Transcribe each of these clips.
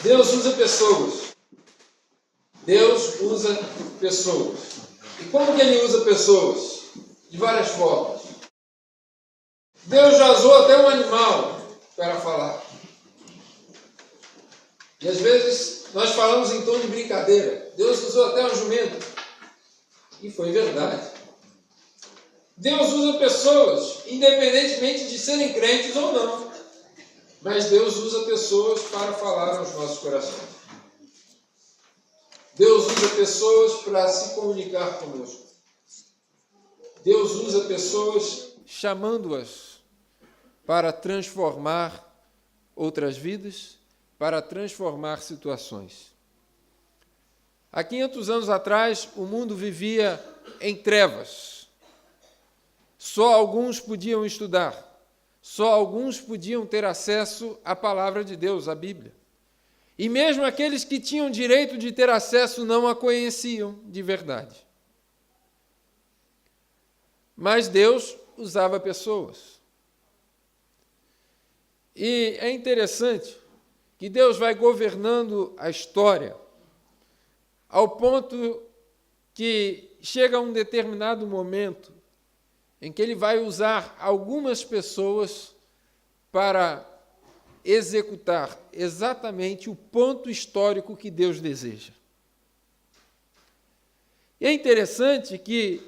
Deus usa pessoas. Deus usa pessoas. E como que Ele usa pessoas? De várias formas. Deus já usou até um animal para falar. E às vezes nós falamos em tom de brincadeira. Deus usou até um jumento. E foi verdade. Deus usa pessoas, independentemente de serem crentes ou não. Mas Deus usa pessoas para falar aos nossos corações. Deus usa pessoas para se comunicar conosco. Deus usa pessoas chamando-as para transformar outras vidas, para transformar situações. Há 500 anos atrás, o mundo vivia em trevas. Só alguns podiam estudar. Só alguns podiam ter acesso à palavra de Deus, à Bíblia. E mesmo aqueles que tinham direito de ter acesso não a conheciam de verdade. Mas Deus usava pessoas. E é interessante que Deus vai governando a história ao ponto que chega a um determinado momento em que Ele vai usar algumas pessoas para executar exatamente o ponto histórico que Deus deseja. E é interessante que,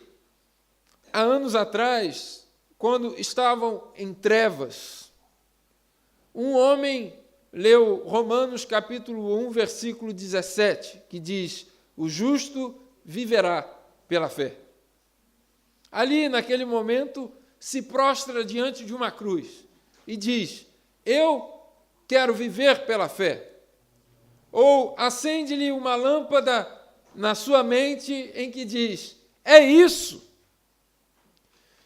há anos atrás, quando estavam em trevas, um homem leu Romanos capítulo 1, versículo 17, que diz: o justo viverá pela fé. Ali, naquele momento, se prostra diante de uma cruz e diz: eu quero viver pela fé. Ou acende-lhe uma lâmpada na sua mente em que diz: é isso.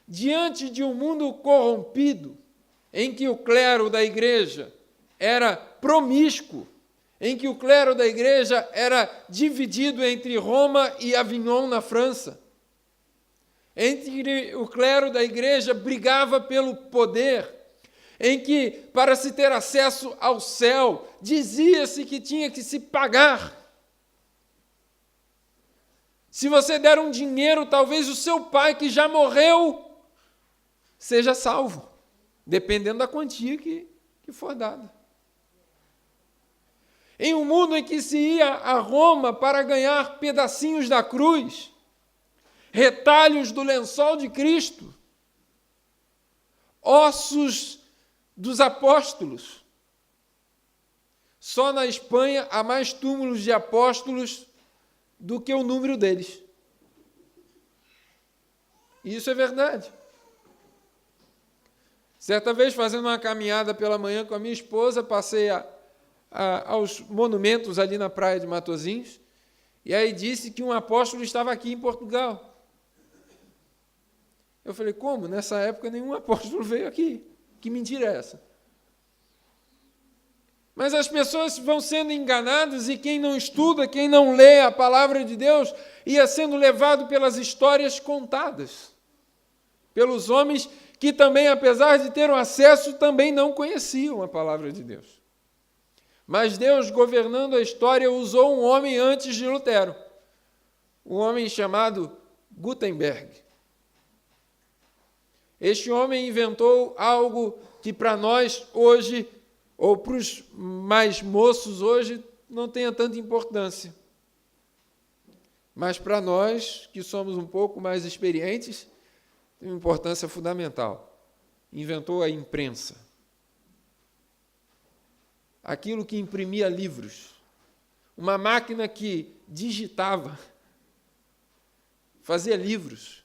Diante de um mundo corrompido, em que o clero da igreja era promíscuo, em que o clero da igreja era dividido entre Roma e Avignon, na França, entre o clero da igreja brigava pelo poder, em que, para se ter acesso ao céu, dizia-se que tinha que se pagar. Se você der um dinheiro, talvez o seu pai, que já morreu, seja salvo, dependendo da quantia que for dada. Em um mundo em que se ia a Roma para ganhar pedacinhos da cruz, retalhos do lençol de Cristo, ossos dos apóstolos. Só na Espanha há mais túmulos de apóstolos do que o número deles. E isso é verdade. Certa vez, fazendo uma caminhada pela manhã com a minha esposa, passei aos monumentos ali na praia de Matosinhos, e aí disse que um apóstolo estava aqui em Portugal. Eu falei: como? Nessa época nenhum apóstolo veio aqui. Que mentira é essa? Mas as pessoas vão sendo enganadas, e quem não estuda, quem não lê a palavra de Deus, ia sendo levado pelas histórias contadas, pelos homens que também, apesar de ter acesso, também não conheciam a palavra de Deus. Mas Deus, governando a história, usou um homem antes de Lutero, um homem chamado Gutenberg. Este homem inventou algo que para nós hoje, ou para os mais moços hoje, não tenha tanta importância. Mas para nós, que somos um pouco mais experientes, tem uma importância fundamental. Inventou a imprensa. Aquilo que imprimia livros. Uma máquina que digitava, fazia livros.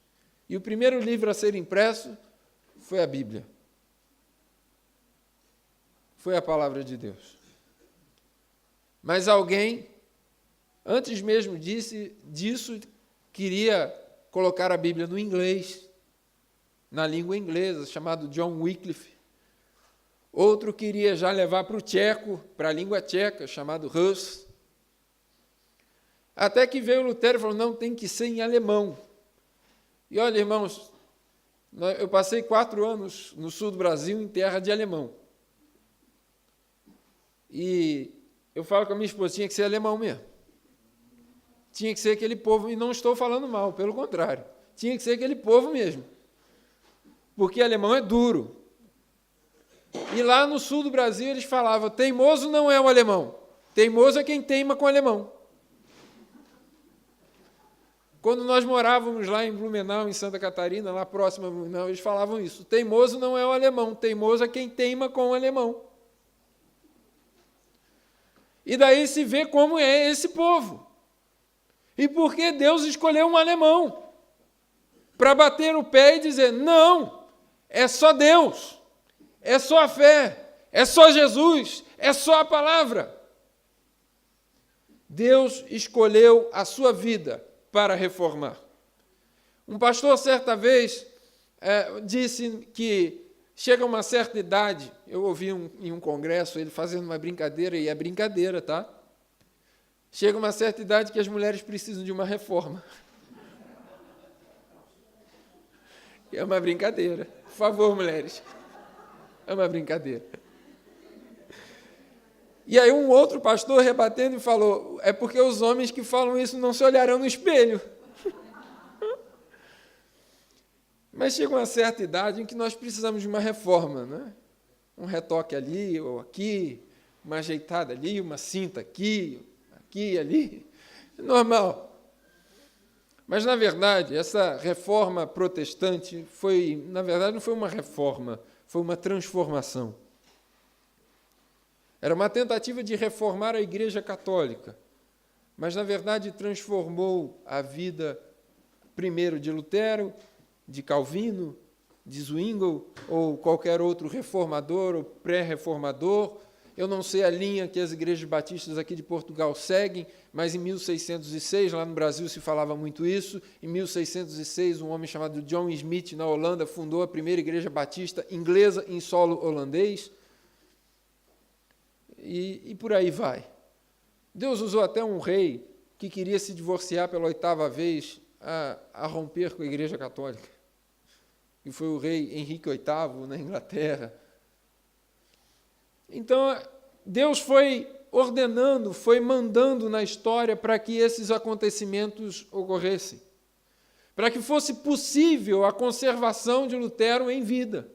E o primeiro livro a ser impresso foi a Bíblia. Foi a palavra de Deus. Mas alguém, antes mesmo disso, queria colocar a Bíblia no inglês, na língua inglesa, chamado John Wycliffe. Outro queria já levar para o tcheco, para a língua tcheca, chamado Hus. Até que veio Lutero e falou: não, tem que ser em alemão. E olha, irmãos, eu passei 4 anos no sul do Brasil, em terra de alemão. E Eu falo com a minha esposa, tinha que ser alemão mesmo. Tinha que ser aquele povo, e não estou falando mal, pelo contrário. Tinha que ser aquele povo mesmo. Porque alemão é duro. E lá no sul do Brasil eles falavam, teimoso não é o alemão, teimoso é quem teima com o alemão. Quando nós morávamos lá em Blumenau, em Santa Catarina, lá próximo a Blumenau, eles falavam isso, teimoso não é o alemão, teimoso é quem teima com o alemão. E daí se vê como é esse povo. E por que Deus escolheu um alemão? Para bater o pé e dizer, não, é só Deus. É só a fé, é só Jesus, é só a palavra. Deus escolheu a sua vida para reformar. Um pastor, certa vez, disse que chega uma certa idade, eu ouvi em um congresso ele fazendo uma brincadeira, e é brincadeira, tá? Chega uma certa idade que as mulheres precisam de uma reforma. É uma brincadeira. Por favor, mulheres. É uma brincadeira. E aí um outro pastor rebatendo e falou, é porque os homens que falam isso não se olharão no espelho. Mas chega uma certa idade em que nós precisamos de uma reforma, né? Um retoque ali ou aqui, uma ajeitada ali, uma cinta aqui, aqui e ali. É normal. Mas, na verdade, essa reforma protestante na verdade, não foi uma reforma, foi uma transformação. Era uma tentativa de reformar a Igreja Católica, mas, na verdade, transformou a vida, primeiro, de Lutero, de Calvino, de Zwingli, ou qualquer outro reformador ou pré-reformador. Eu não sei a linha que as igrejas batistas aqui de Portugal seguem, mas em 1606, lá no Brasil se falava muito isso. Em 1606, um homem chamado John Smith, na Holanda, fundou a primeira igreja batista inglesa em solo holandês. E por aí vai. Deus usou até um rei que queria se divorciar pela 8ª vez a romper com a Igreja Católica. E foi o rei Henrique VIII, na Inglaterra. Então, Deus foi ordenando, foi mandando na história para que esses acontecimentos ocorressem. Para que fosse possível a conservação de Lutero em vida.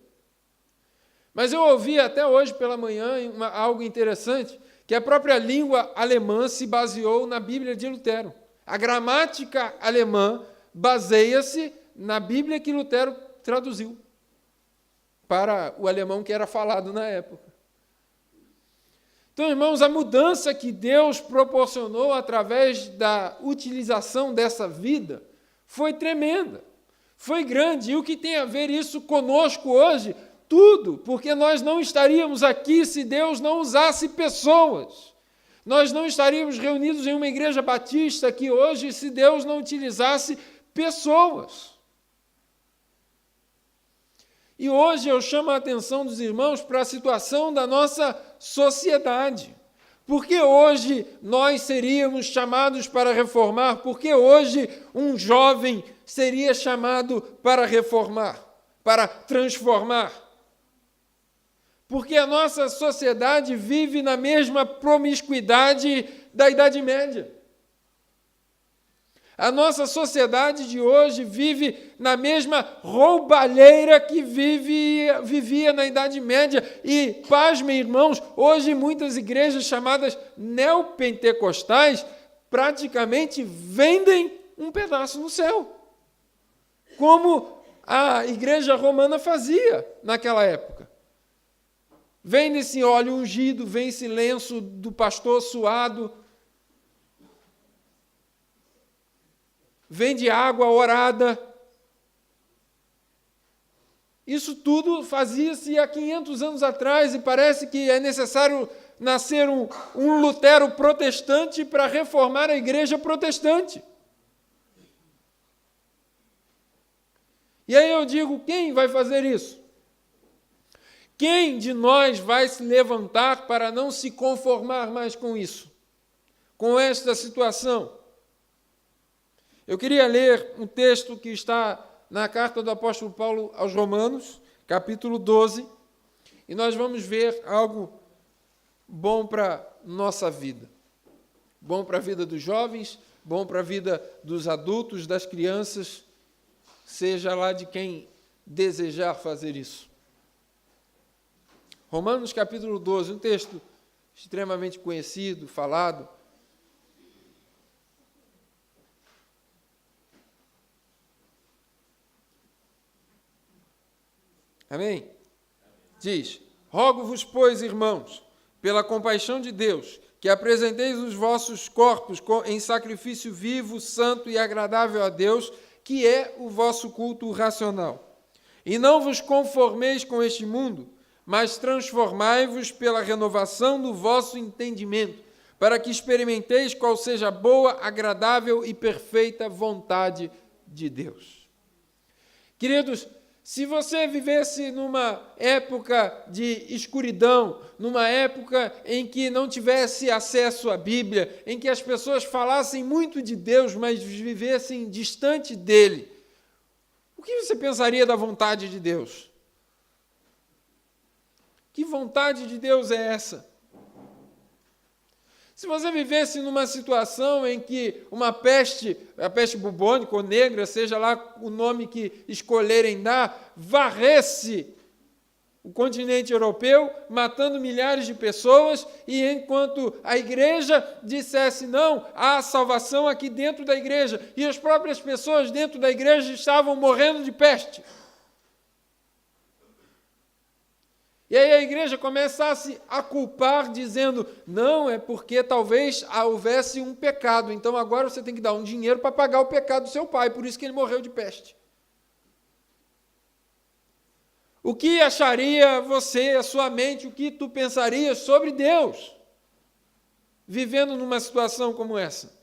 Mas eu ouvi até hoje pela manhã algo interessante, que a própria língua alemã se baseou na Bíblia de Lutero. A gramática alemã baseia-se na Bíblia que Lutero traduziu para o alemão que era falado na época. Então, irmãos, a mudança que Deus proporcionou através da utilização dessa vida foi tremenda, foi grande. E o que tem a ver isso conosco hoje? Tudo, porque nós não estaríamos aqui se Deus não usasse pessoas. Nós não estaríamos reunidos em uma igreja batista aqui hoje se Deus não utilizasse pessoas. E hoje eu chamo a atenção dos irmãos para a situação da nossa sociedade. Porque hoje nós seríamos chamados para reformar? Porque hoje um jovem seria chamado para reformar, para transformar? Porque a nossa sociedade vive na mesma promiscuidade da Idade Média. A nossa sociedade de hoje vive na mesma roubalheira que vivia na Idade Média. E, pasmem, irmãos, hoje muitas igrejas chamadas neopentecostais praticamente vendem um pedaço no céu, como a igreja romana fazia naquela época. Vende-se óleo ungido, vende-se lenço do pastor suado, vende água orada. Isso tudo fazia-se há 500 anos atrás e parece que é necessário nascer um Lutero protestante para reformar a igreja protestante. E aí eu digo, quem vai fazer isso? Quem de nós vai se levantar para não se conformar mais com isso, com esta situação? Eu queria ler um texto que está na carta do apóstolo Paulo aos Romanos, capítulo 12, e nós vamos ver algo bom para a nossa vida. Bom para a vida dos jovens, bom para a vida dos adultos, das crianças, seja lá de quem desejar fazer isso. Romanos capítulo 12, um texto extremamente conhecido, falado. Amém? Diz: rogo-vos, pois, irmãos, pela compaixão de Deus, que apresenteis os vossos corpos em sacrifício vivo, santo e agradável a Deus, que é o vosso culto racional. E não vos conformeis com este mundo, mas transformai-vos pela renovação do vosso entendimento, para que experimenteis qual seja a boa, agradável e perfeita vontade de Deus. Queridos, se você vivesse numa época de escuridão, numa época em que não tivesse acesso à Bíblia, em que as pessoas falassem muito de Deus, mas vivessem distante dele, o que você pensaria da vontade de Deus? Que vontade de Deus é essa? Se você vivesse numa situação em que uma peste, a peste bubônica ou negra, seja lá o nome que escolherem dar, varresse o continente europeu, matando milhares de pessoas, e enquanto a igreja dissesse, não, há salvação aqui dentro da igreja, e as próprias pessoas dentro da igreja estavam morrendo de peste. E aí a igreja começasse a culpar, dizendo, não, é porque talvez houvesse um pecado, então agora você tem que dar um dinheiro para pagar o pecado do seu pai, por isso que ele morreu de peste. O que acharia você, a sua mente, o que tu pensaria sobre Deus, vivendo numa situação como essa?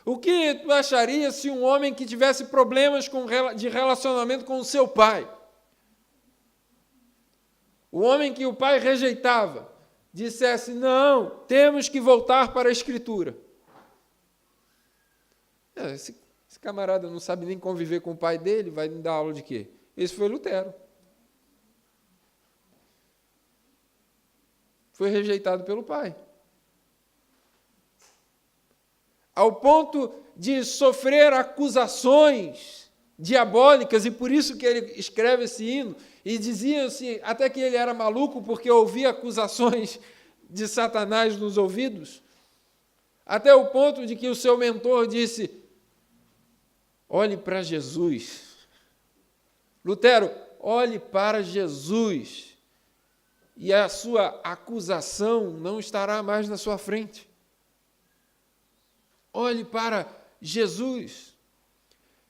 O que tu acharia se um homem que tivesse problemas de relacionamento com o seu pai, o homem que o pai rejeitava, dissesse, não, temos que voltar para a Escritura. Esse camarada não sabe nem conviver com o pai dele, vai dar aula de quê? Esse foi Lutero. Foi rejeitado pelo pai. Ao ponto de sofrer acusações diabólicas, e por isso que ele escreve esse hino, e dizia-se até que ele era maluco porque ouvia acusações de Satanás nos ouvidos, até o ponto de que o seu mentor disse, olhe para Jesus. Lutero, olhe para Jesus, e a sua acusação não estará mais na sua frente. Olhe para Jesus.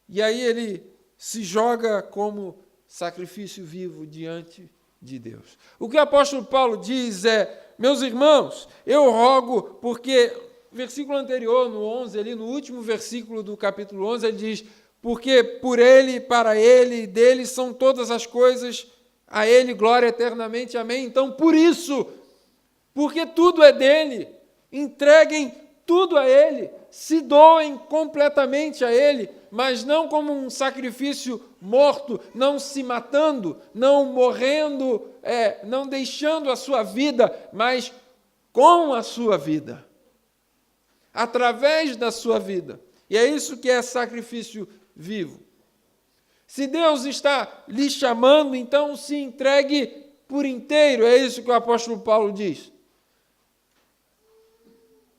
E aí ele se joga como sacrifício vivo diante de Deus. O que o apóstolo Paulo diz é, meus irmãos, eu rogo, porque, versículo anterior, no 11, ali no último versículo do capítulo 11, ele diz, porque por ele, para ele, dele são todas as coisas, a ele glória eternamente, amém. Então, por isso, porque tudo é dele, entreguem tudo a ele, se doem completamente a ele, mas não como um sacrifício morto, não se matando, não morrendo, não deixando a sua vida, mas com a sua vida, através da sua vida. E é isso que é sacrifício vivo. Se Deus está lhe chamando, então se entregue por inteiro, é isso que o apóstolo Paulo diz.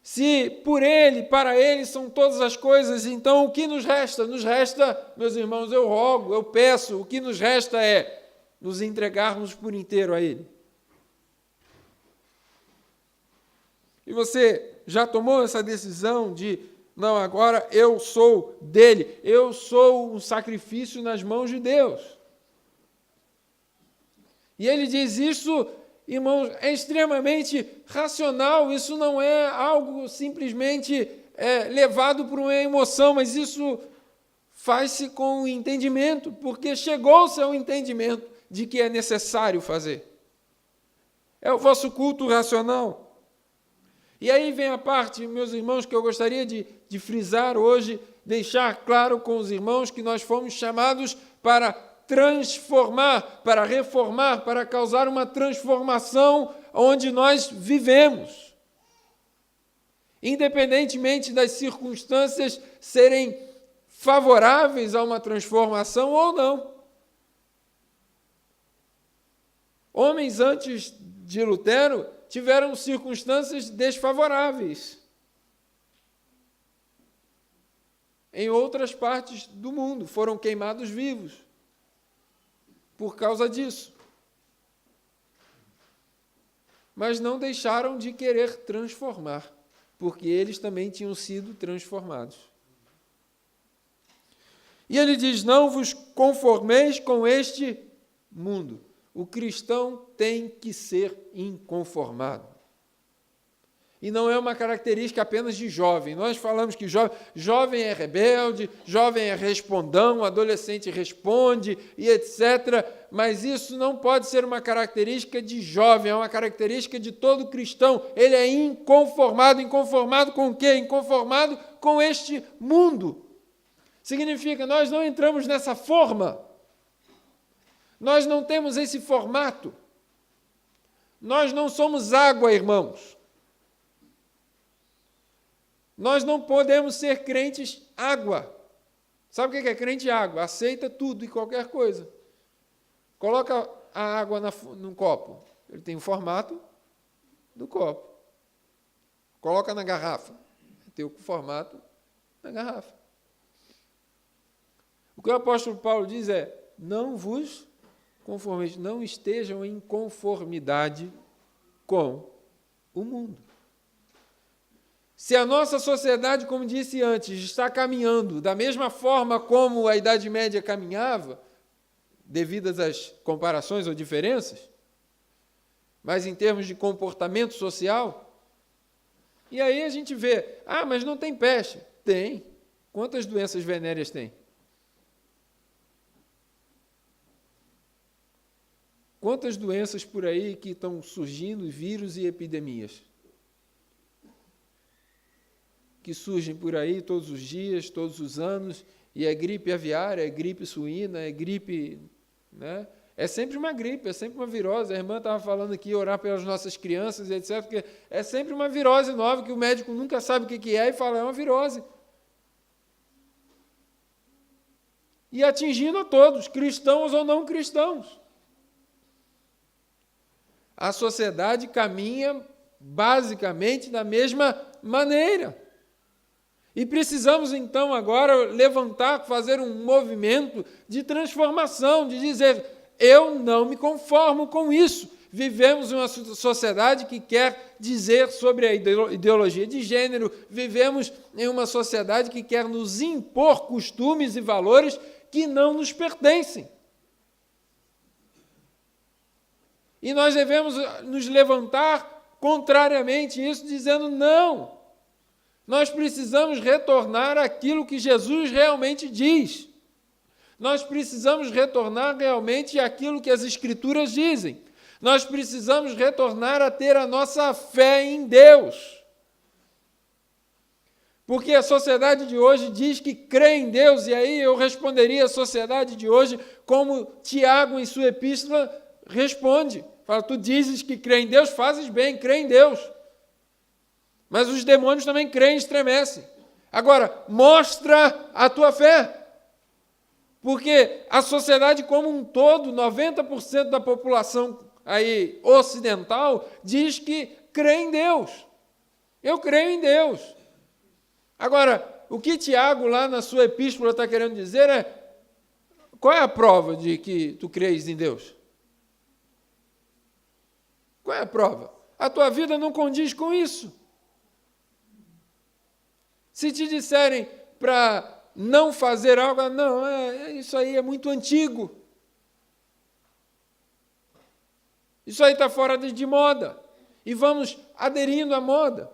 Se por ele, para ele são todas as coisas, então o que nos resta? Nos resta, meus irmãos, eu rogo, eu peço, o que nos resta é nos entregarmos por inteiro a ele. E você já tomou essa decisão de, não, agora eu sou dele, eu sou um sacrifício nas mãos de Deus. E ele diz isso, irmãos, é extremamente racional, isso não é algo simplesmente levado por uma emoção, mas isso faz-se com o entendimento, porque chegou-se ao entendimento de que é necessário fazer. É o vosso culto racional. E aí vem a parte, meus irmãos, que eu gostaria de frisar hoje, deixar claro com os irmãos que nós fomos chamados para transformar, para reformar, para causar uma transformação onde nós vivemos. Independentemente das circunstâncias serem favoráveis a uma transformação ou não. Homens antes de Lutero tiveram circunstâncias desfavoráveis em outras partes do mundo, foram queimados vivos por causa disso. Mas não deixaram de querer transformar, porque eles também tinham sido transformados. E ele diz: não vos conformeis com este mundo. O cristão tem que ser inconformado. E não é uma característica apenas de jovem. Nós falamos que jovem é rebelde, jovem é respondão, adolescente responde e etc. Mas isso não pode ser uma característica de jovem, é uma característica de todo cristão. Ele é inconformado. Inconformado com o quê? Inconformado com este mundo. Significa, nós não entramos nessa forma. Nós não temos esse formato. Nós não somos água, irmãos. Nós não podemos ser crentes água. Sabe o que é crente água? Aceita tudo e qualquer coisa. Coloca a água num copo. Ele tem o formato do copo. Coloca na garrafa. Ele tem o formato da garrafa. O que o apóstolo Paulo diz é: não vos conformeis, não estejam em conformidade com o mundo. Se a nossa sociedade, como disse antes, está caminhando da mesma forma como a Idade Média caminhava, devido às comparações ou diferenças, mas em termos de comportamento social, e aí a gente vê, mas não tem peste. Tem. Quantas doenças venéreas tem? Quantas doenças por aí que estão surgindo, vírus e epidemias? Que surgem por aí todos os dias, todos os anos, e é gripe aviária, é gripe suína, é gripe, né? É sempre uma gripe, é sempre uma virose. A irmã estava falando aqui, orar pelas nossas crianças, etc., porque é sempre uma virose nova, que o médico nunca sabe o que é, e fala, é uma virose. E atingindo a todos, cristãos ou não cristãos. A sociedade caminha basicamente da mesma maneira. E precisamos, então, agora levantar, fazer um movimento de transformação, de dizer, eu não me conformo com isso. Vivemos em uma sociedade que quer dizer sobre a ideologia de gênero, vivemos em uma sociedade que quer nos impor costumes e valores que não nos pertencem. E nós devemos nos levantar contrariamente a isso, dizendo, não, nós precisamos retornar àquilo que Jesus realmente diz. Nós precisamos retornar realmente àquilo que as Escrituras dizem. Nós precisamos retornar a ter a nossa fé em Deus. Porque a sociedade de hoje diz que crê em Deus, e aí eu responderia à sociedade de hoje como Tiago, em sua epístola, responde. Fala, tu dizes que crê em Deus, fazes bem, crê em Deus. Mas os demônios também creem e estremecem. Agora, mostra a tua fé. Porque a sociedade como um todo, 90% da população aí ocidental, diz que crê em Deus. Eu creio em Deus. Agora, o que Tiago, lá na sua epístola, está querendo dizer é, qual é a prova de que tu crês em Deus? Qual é a prova? A tua vida não condiz com isso. Se te disserem para não fazer algo, não, isso aí é muito antigo. Isso aí está fora de moda. E vamos aderindo à moda.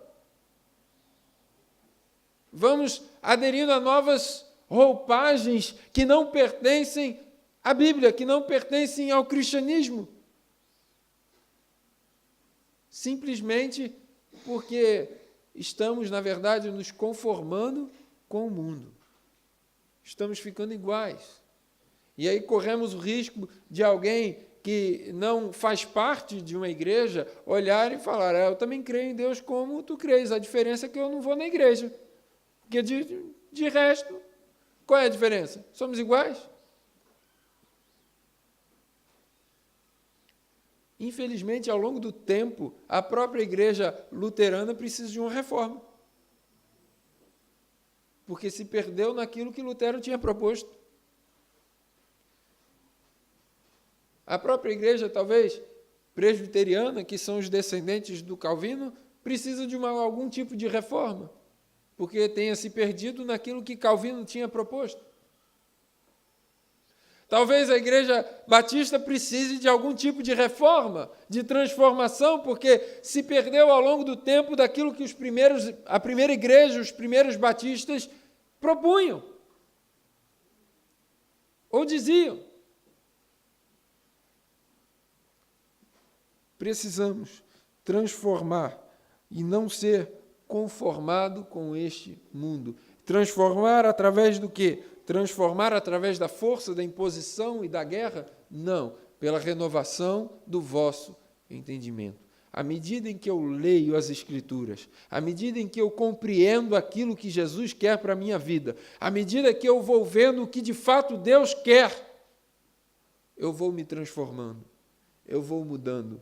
Vamos aderindo a novas roupagens que não pertencem à Bíblia, que não pertencem ao cristianismo. Simplesmente porque estamos, na verdade, nos conformando com o mundo. Estamos ficando iguais. E aí corremos o risco de alguém que não faz parte de uma igreja olhar e falar: eu também creio em Deus como tu crês, a diferença é que eu não vou na igreja. Porque de resto, qual é a diferença? Somos iguais? Infelizmente, ao longo do tempo, a própria igreja luterana precisa de uma reforma. Porque se perdeu naquilo que Lutero tinha proposto. A própria igreja, talvez, presbiteriana, que são os descendentes do Calvino, precisa de algum tipo de reforma, porque tenha se perdido naquilo que Calvino tinha proposto. Talvez a igreja batista precise de algum tipo de reforma, de transformação, porque se perdeu ao longo do tempo daquilo que a primeira igreja, os primeiros batistas propunham ou diziam. Precisamos transformar e não ser conformado com este mundo. Transformar através do quê? Transformar através da força, da imposição e da guerra? Não, pela renovação do vosso entendimento. À medida em que eu leio as Escrituras, à medida em que eu compreendo aquilo que Jesus quer para a minha vida, à medida que eu vou vendo o que de fato Deus quer, eu vou me transformando, eu vou mudando,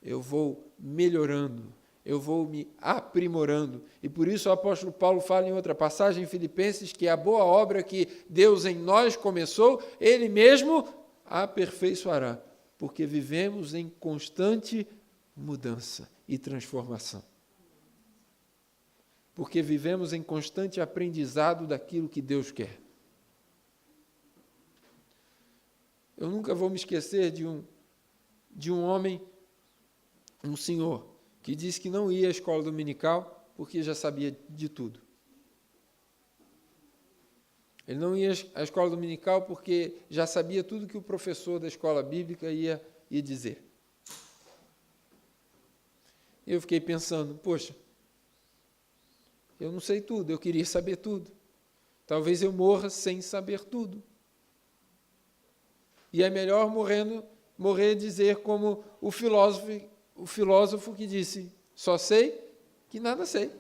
eu vou melhorando, eu vou me aprimorando. E por isso o apóstolo Paulo fala em outra passagem, em Filipenses, que a boa obra que Deus em nós começou, Ele mesmo aperfeiçoará, porque vivemos em constante mudança e transformação. Porque vivemos em constante aprendizado daquilo que Deus quer. Eu nunca vou me esquecer de um homem, um senhor, que disse que não ia à escola dominical porque já sabia de tudo. Ele não ia à escola dominical porque já sabia tudo que o professor da escola bíblica ia dizer. E eu fiquei pensando, poxa, eu não sei tudo, eu queria saber tudo. Talvez eu morra sem saber tudo. E é melhor morrer e dizer como o filósofo que disse: só sei que nada sei.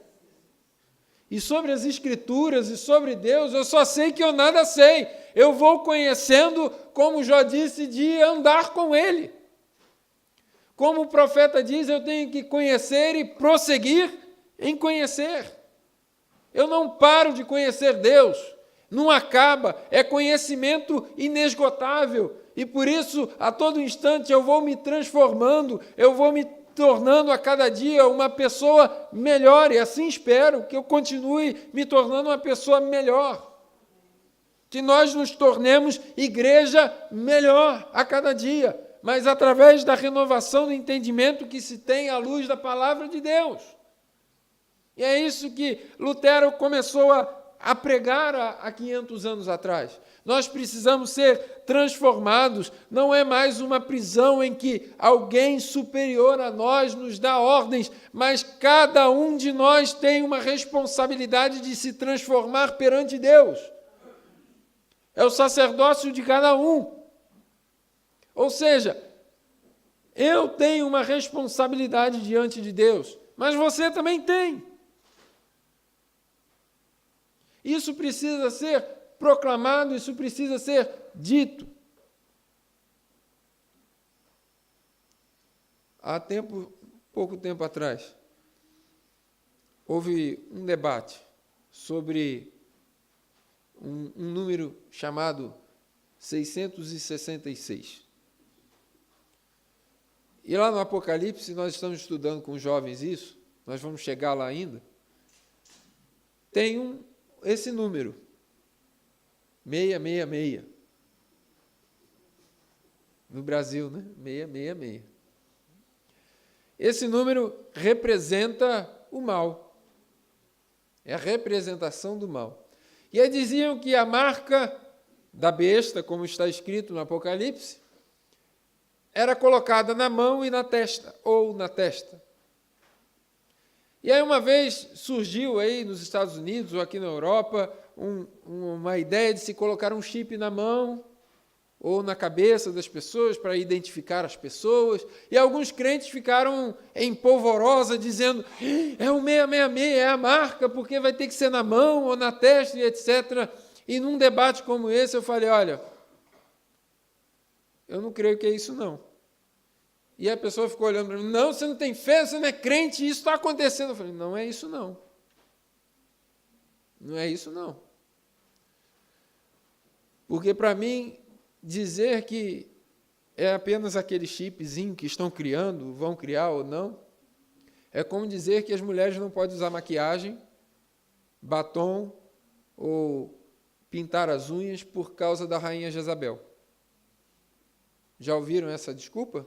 E sobre as Escrituras e sobre Deus, eu só sei que eu nada sei. Eu vou conhecendo, como já disse, de andar com Ele. Como o profeta diz, eu tenho que conhecer e prosseguir em conhecer. Eu não paro de conhecer Deus. Não acaba, é conhecimento inesgotável. E por isso, a todo instante, eu vou me transformando, eu vou me tornando a cada dia uma pessoa melhor, e assim espero que eu continue me tornando uma pessoa melhor. Que nós nos tornemos igreja melhor a cada dia, mas através da renovação do entendimento que se tem à luz da palavra de Deus. E é isso que Lutero começou a pregar há 500 anos atrás. Nós precisamos ser transformados, não é mais uma prisão em que alguém superior a nós nos dá ordens, mas cada um de nós tem uma responsabilidade de se transformar perante Deus. É o sacerdócio de cada um. Ou seja, eu tenho uma responsabilidade diante de Deus, mas você também tem. Isso precisa ser proclamado, isso precisa ser dito. Há pouco tempo atrás, houve um debate sobre um número chamado 666. E lá no Apocalipse, nós estamos estudando com os jovens isso, nós vamos chegar lá ainda, tem esse número, 666. No Brasil, né? 666. Esse número representa o mal. É a representação do mal. E aí diziam que a marca da besta, como está escrito no Apocalipse, era colocada na mão e na testa, ou na testa. E aí uma vez surgiu aí nos Estados Unidos ou aqui na Europa uma ideia de se colocar um chip na mão ou na cabeça das pessoas para identificar as pessoas. E alguns crentes ficaram em polvorosa, dizendo, é o 666, é a marca, porque vai ter que ser na mão ou na testa, e etc. E num debate como esse, eu falei, olha, eu não creio que é isso, não. E a pessoa ficou olhando para mim, não, você não tem fé, você não é crente, isso está acontecendo. Eu falei, não é isso, não. Não é isso, não. Porque, para mim, dizer que é apenas aquele chipzinho que estão criando, vão criar ou não, é como dizer que as mulheres não podem usar maquiagem, batom ou pintar as unhas por causa da rainha Jezabel. Já ouviram essa desculpa?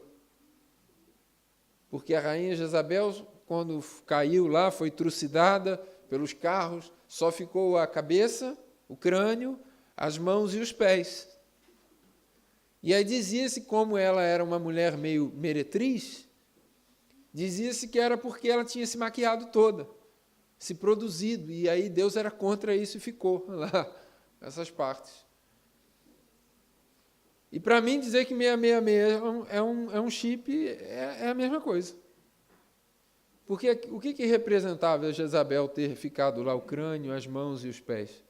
Porque a rainha Jezabel, quando caiu lá, foi trucidada pelos carros, só ficou a cabeça, o crânio, as mãos e os pés. E aí dizia-se, como ela era uma mulher meio meretriz, dizia-se que era porque ela tinha se maquiado toda, se produzido, e aí Deus era contra isso e ficou lá, essas partes. E para mim dizer que 666 é um chip é a mesma coisa. Porque o que representava Jezabel ter ficado lá o crânio, as mãos e os pés?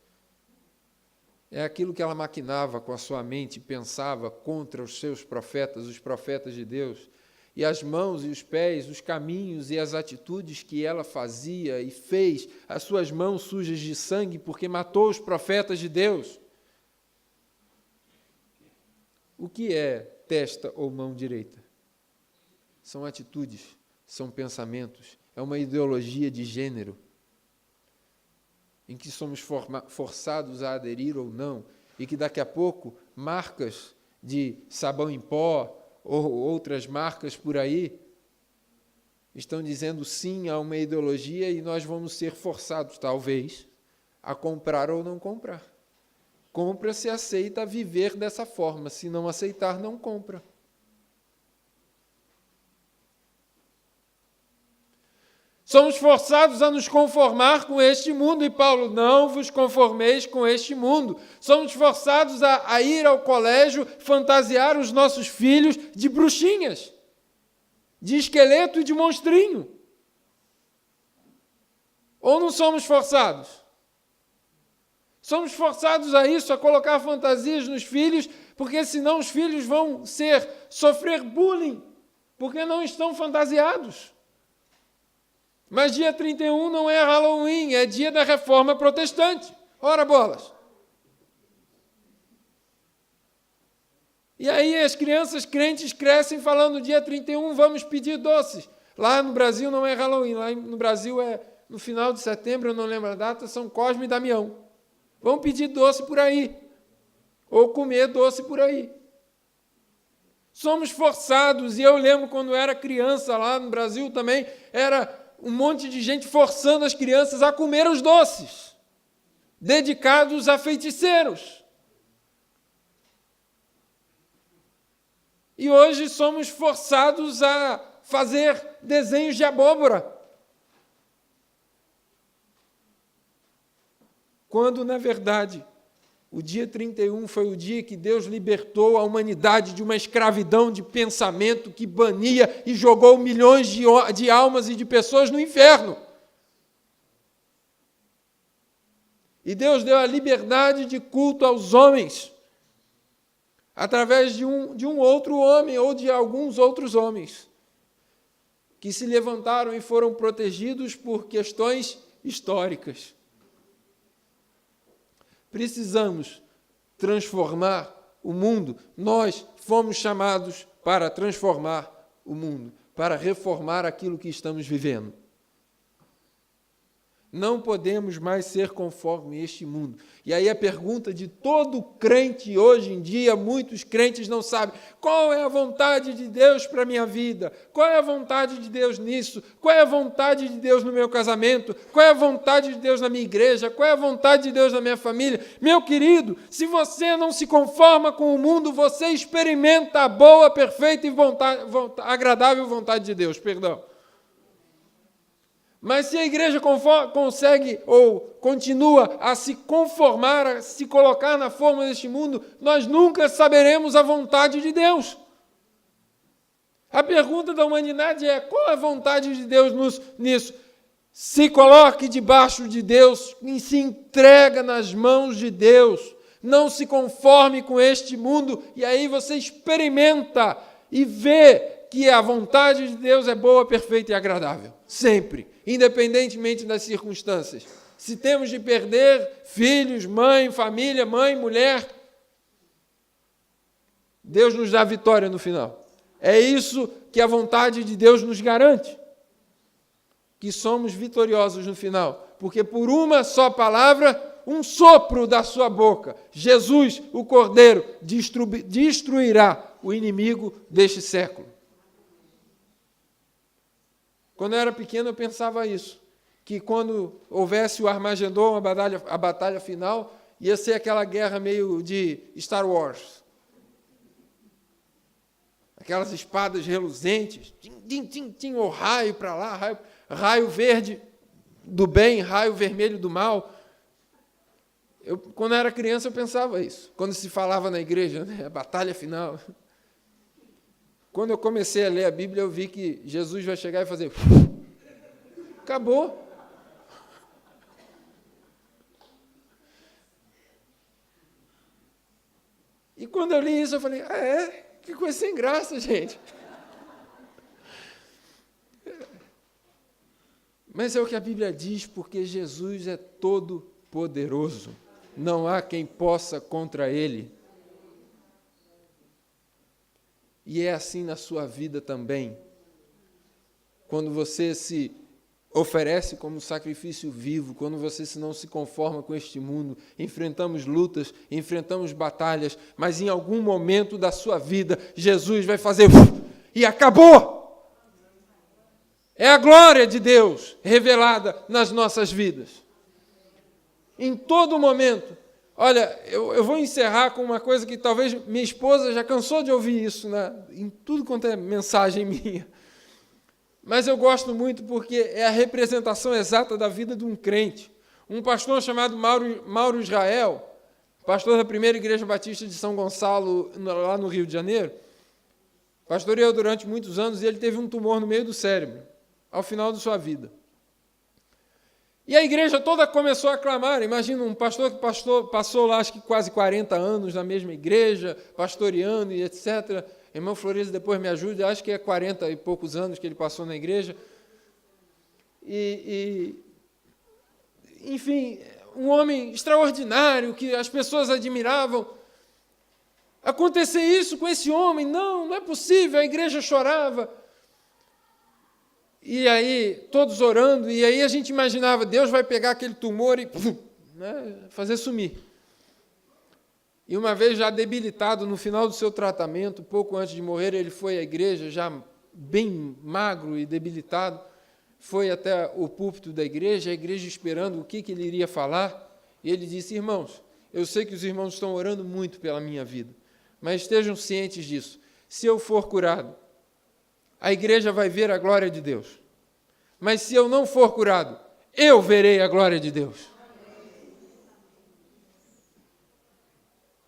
É aquilo que ela maquinava com a sua mente, pensava contra os seus profetas, os profetas de Deus. E as mãos e os pés, os caminhos e as atitudes que ela fazia e fez, as suas mãos sujas de sangue, porque matou os profetas de Deus. O que é testa ou mão direita? São atitudes, são pensamentos, é uma ideologia de gênero, em que somos forçados a aderir ou não, e que daqui a pouco marcas de sabão em pó ou outras marcas por aí estão dizendo sim a uma ideologia e nós vamos ser forçados, talvez, a comprar ou não comprar. Compra se aceita viver dessa forma, se não aceitar, não compra. Somos forçados a nos conformar com este mundo, e Paulo, não vos conformeis com este mundo. Somos forçados a ir ao colégio fantasiar os nossos filhos de bruxinhas, de esqueleto e de monstrinho. Ou não somos forçados? Somos forçados a isso, a colocar fantasias nos filhos, porque senão os filhos vão sofrer bullying, porque não estão fantasiados. Mas dia 31 não é Halloween, é dia da Reforma Protestante. Ora bolas! E aí as crianças crentes crescem falando dia 31 vamos pedir doces. Lá no Brasil não é Halloween, lá no Brasil é no final de setembro, eu não lembro a data, São Cosme e Damião. Vão pedir doce por aí, ou comer doce por aí. Somos forçados, e eu lembro quando era criança lá no Brasil também, era um monte de gente forçando as crianças a comer os doces, dedicados a feiticeiros. E hoje somos forçados a fazer desenhos de abóbora, quando, na verdade, o dia 31 foi o dia que Deus libertou a humanidade de uma escravidão de pensamento que bania e jogou milhões de almas e de pessoas no inferno. E Deus deu a liberdade de culto aos homens, através de um outro homem ou de alguns outros homens, que se levantaram e foram protegidos por questões históricas. Precisamos transformar o mundo. Nós fomos chamados para transformar o mundo, para reformar aquilo que estamos vivendo. Não podemos mais ser conforme este mundo. E aí a pergunta de todo crente hoje em dia, muitos crentes não sabem qual é a vontade de Deus para a minha vida, qual é a vontade de Deus nisso, qual é a vontade de Deus no meu casamento, qual é a vontade de Deus na minha igreja, qual é a vontade de Deus na minha família. Meu querido, se você não se conforma com o mundo, você experimenta a boa, perfeita e agradável vontade de Deus. Mas se a igreja consegue ou continua a se conformar, a se colocar na forma deste mundo, nós nunca saberemos a vontade de Deus. A pergunta da humanidade é: qual é a vontade de Deus nisso? Se coloque debaixo de Deus e se entrega nas mãos de Deus. Não se conforme com este mundo, e aí você experimenta e vê que a vontade de Deus é boa, perfeita e agradável. Sempre, independentemente das circunstâncias. Se temos de perder filhos, mãe, família, mãe, mulher, Deus nos dá vitória no final. É isso que a vontade de Deus nos garante. Que somos vitoriosos no final. Porque por uma só palavra, um sopro da sua boca, Jesus, o Cordeiro, destruirá o inimigo deste século. Quando eu era pequeno, eu pensava isso, que quando houvesse o Armagedon, a batalha final, ia ser aquela guerra meio de Star Wars. Aquelas espadas reluzentes, o raio para lá, raio verde do bem, raio vermelho do mal. Quando eu era criança, eu pensava isso. Quando se falava na igreja, né, a batalha final. Quando eu comecei a ler a Bíblia, eu vi que Jesus vai chegar e fazer... Acabou. E quando eu li isso, eu falei, que coisa sem graça, gente. Mas é o que a Bíblia diz, porque Jesus é todo poderoso. Não há quem possa contra ele. E é assim na sua vida também. Quando você se oferece como sacrifício vivo, quando você não se conforma com este mundo, enfrentamos lutas, enfrentamos batalhas, mas em algum momento da sua vida, Jesus vai fazer e acabou! É a glória de Deus revelada nas nossas vidas. Em todo momento. Olha, eu vou encerrar com uma coisa que talvez minha esposa já cansou de ouvir isso, né, em tudo quanto é mensagem minha. Mas eu gosto muito porque é a representação exata da vida de um crente. Um pastor chamado Mauro Israel, pastor da primeira Igreja Batista de São Gonçalo, lá no Rio de Janeiro, pastoreou durante muitos anos e ele teve um tumor no meio do cérebro, ao final de sua vida. E a igreja toda começou a clamar. Imagina um pastor que passou lá, acho que quase 40 anos na mesma igreja, pastoreando e etc. Irmão Flores, depois me ajude, acho que é 40 e poucos anos que ele passou na igreja. Enfim, um homem extraordinário, que as pessoas admiravam. Acontecer isso com esse homem, não é possível, a igreja chorava. E aí, todos orando, e aí a gente imaginava, Deus vai pegar aquele tumor e fazer sumir. E uma vez já debilitado, no final do seu tratamento, pouco antes de morrer, ele foi à igreja, já bem magro e debilitado, foi até o púlpito da igreja, a igreja esperando o que ele iria falar, e ele disse, irmãos, eu sei que os irmãos estão orando muito pela minha vida, mas estejam cientes disso, se eu for curado, a igreja vai ver a glória de Deus. Mas se eu não for curado, eu verei a glória de Deus.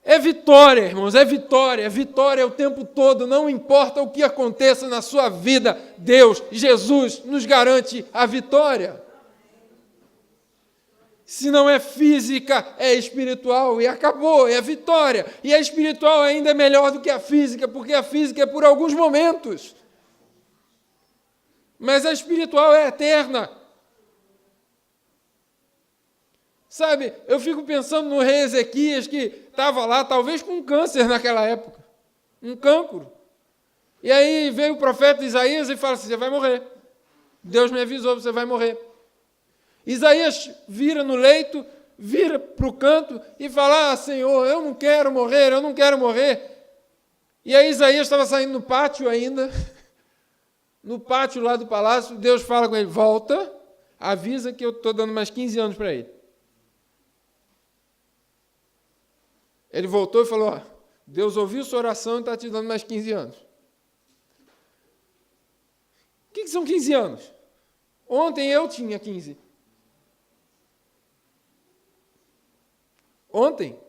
É vitória, irmãos, é vitória o tempo todo, não importa o que aconteça na sua vida, Deus, Jesus, nos garante a vitória. Se não é física, é espiritual, e acabou, é a vitória. E a espiritual ainda é melhor do que a física, porque a física é por alguns momentos. Mas a espiritual é eterna. Sabe, eu fico pensando no rei Ezequias, que estava lá, talvez com câncer naquela época, um cancro. E aí veio o profeta Isaías e fala assim, você vai morrer. Deus me avisou, você vai morrer. Isaías vira no leito, vira para o canto e fala, Senhor, eu não quero morrer. E aí Isaías estava saindo no pátio ainda, no pátio lá do palácio, Deus fala com ele, volta, avisa que eu estou dando mais 15 anos para ele. Ele voltou e falou, Deus ouviu sua oração e está te dando mais 15 anos. O que são 15 anos? Ontem eu tinha 15. Ontem,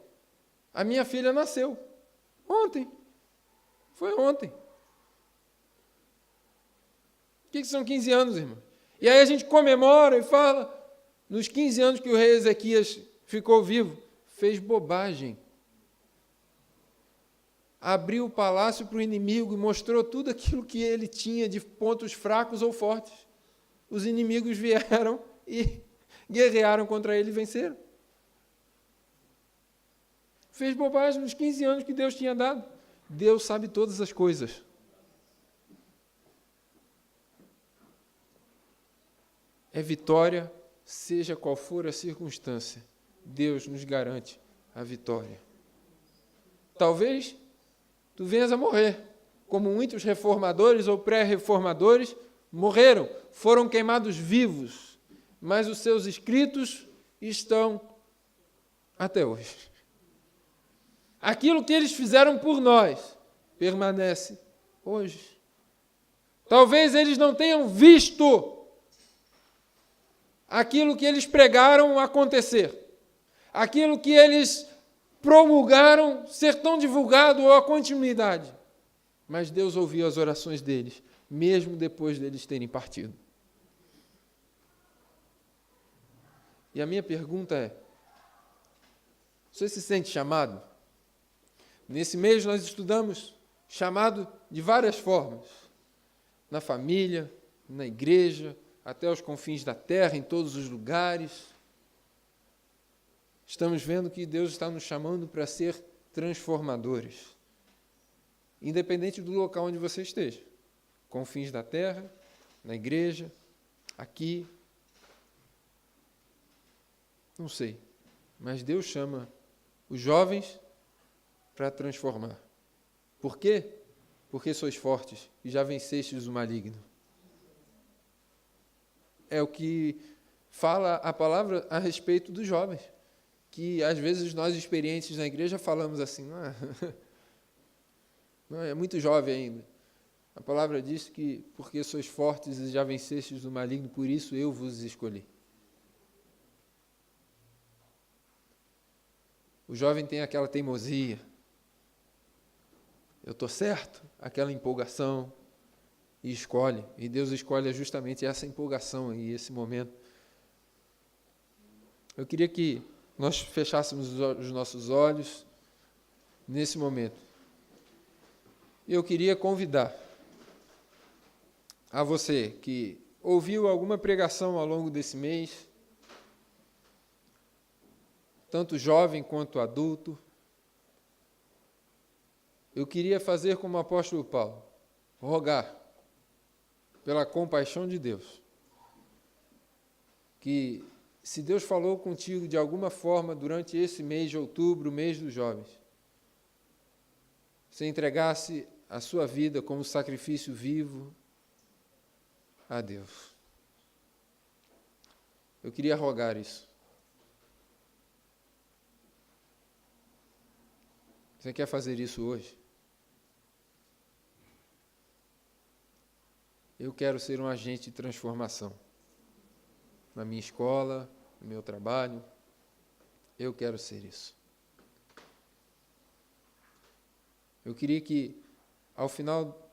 a minha filha nasceu. Ontem. Foi ontem. O que são 15 anos, irmão? E aí a gente comemora e fala, nos 15 anos que o rei Ezequias ficou vivo, fez bobagem. Abriu o palácio para o inimigo e mostrou tudo aquilo que ele tinha de pontos fracos ou fortes. Os inimigos vieram e guerrearam contra ele e venceram. Fez bobagem nos 15 anos que Deus tinha dado. Deus sabe todas as coisas. É vitória, seja qual for a circunstância. Deus nos garante a vitória. Talvez tu venhas a morrer, como muitos reformadores ou pré-reformadores morreram, foram queimados vivos, mas os seus escritos estão até hoje. Aquilo que eles fizeram por nós permanece hoje. Talvez eles não tenham visto aquilo que eles pregaram acontecer, aquilo que eles promulgaram ser tão divulgado ou a continuidade. Mas Deus ouviu as orações deles, mesmo depois deles terem partido. E a minha pergunta é, você se sente chamado? Nesse mês nós estudamos chamado de várias formas, na família, na igreja, até os confins da terra, em todos os lugares. Estamos vendo que Deus está nos chamando para ser transformadores, independente do local onde você esteja, confins da terra, na igreja, aqui, não sei, mas Deus chama os jovens para transformar. Por quê? Porque sois fortes e já vencestes o maligno. É o que fala a palavra a respeito dos jovens, que às vezes nós experientes na igreja falamos assim, não, é muito jovem ainda. A palavra diz que porque sois fortes e já vencestes o maligno, por isso eu vos escolhi. O jovem tem aquela teimosia, eu estou certo, aquela empolgação, e escolhe, e Deus escolhe justamente essa empolgação e esse momento. Eu queria que nós fechássemos os nossos olhos nesse momento. Eu queria convidar a você que ouviu alguma pregação ao longo desse mês, tanto jovem quanto adulto, eu queria fazer como o apóstolo Paulo, rogar pela compaixão de Deus, que se Deus falou contigo de alguma forma durante esse mês de outubro, o mês dos jovens, você entregasse a sua vida como sacrifício vivo a Deus. Eu queria rogar isso. Você quer fazer isso hoje? Eu quero ser um agente de transformação. Na minha escola, no meu trabalho, eu quero ser isso. Eu queria que, ao final,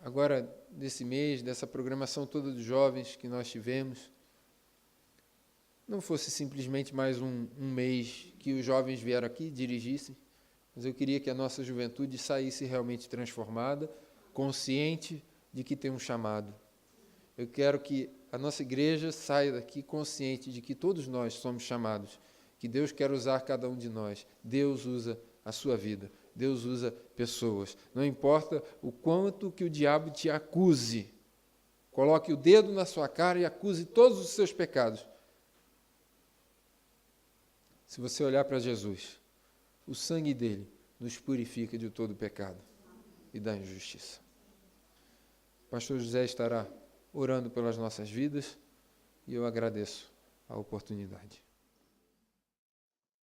agora desse mês, dessa programação toda dos jovens que nós tivemos, não fosse simplesmente mais um mês que os jovens vieram aqui e dirigissem, mas eu queria que a nossa juventude saísse realmente transformada, consciente de que tem um chamado. Eu quero que a nossa igreja saia daqui consciente de que todos nós somos chamados, que Deus quer usar cada um de nós. Deus usa a sua vida, Deus usa pessoas. Não importa o quanto que o diabo te acuse, coloque o dedo na sua cara e acuse todos os seus pecados. Se você olhar para Jesus, o sangue dele nos purifica de todo pecado e da injustiça. O pastor José estará orando pelas nossas vidas e eu agradeço a oportunidade.